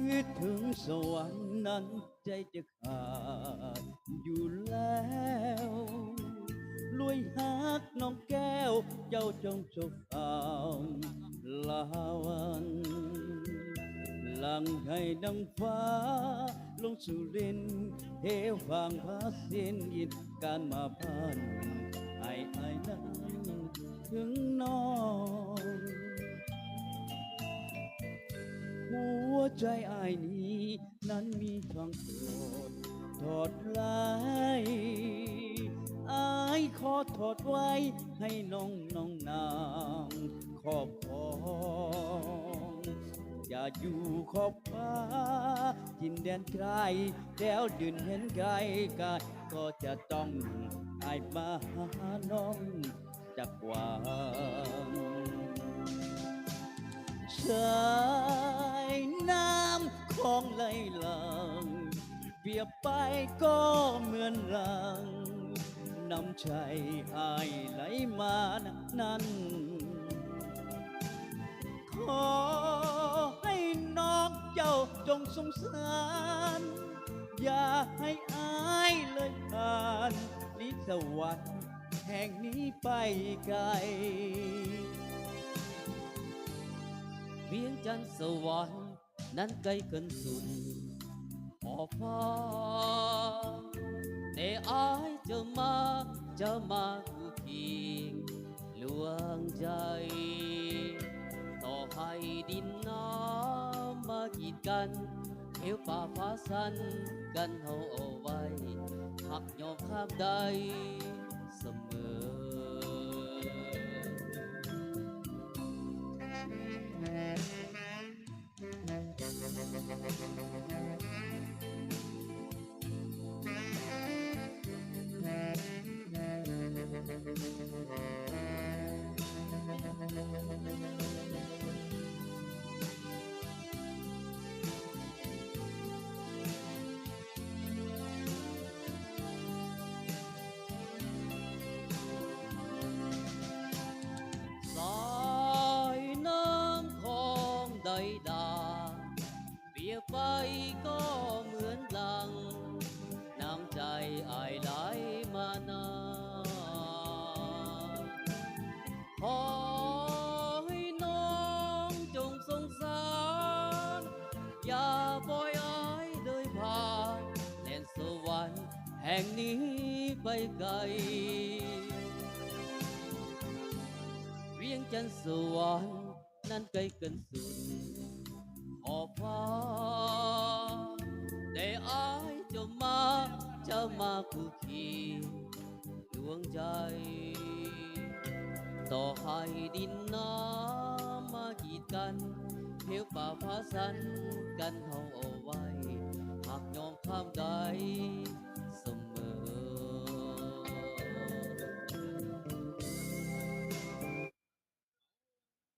คิดถึงสวรรค์นั้นใจจะขาดอยู่แล้วลุยหักน้องแก้วเจ้าจงจบลาวันหลังให้ดังฟ้าลงสู่รินเทวฟังพาสินยินการมาพันไอ้นั้นถึงน้องหัวใจอ้ายนี้นั้นมีฟังถอดลายอ้ายขอถอดไว้ให้น้องนางขอบครองอย่าอยู่ขอบฟ้าทินแดนไกลแล้วยืนเห็นไกลกายก็จะต้องอายมาหาน้องจากวางสายน้ำของไหลหลังเปรียบไปก็เหมือนหลังน้ำใจอายไหลมานั้นขอให้น้องเจ้าจงสงสารอย่าให้อายเลยผ่านลิสวรรค์แห่งนี้ไปไกลเวียงจันทร์สวรรค์นั้นไกลเกินสุดขอบฟ้าแต่อายจะมาคือเพียงลวงใจต่อให้ดินน้ำมากีดกันเหวป่าฟ้าสันกันเฮาเอาไว้หักยอมข้ามใดเสมสายน้ำของใดดาเปรียบไปก็เหมือนหลังน้ำใจอายไหลมานานขอให้น้องจงสงสารอย่าปล่อยอายเลยผ่านแดนสวรรค์แห่งนี้ไปไกลเวียงจันทร์สวรรค์นั้นไกลเกินสุดขอบฟ้าแต่อายจะมาคู่เคียงดวงใจต่อให้ดินน้ำมากีดกันเหวป่าฟ้าสันกันเฮาเอาไว้หากยอมข้ามใด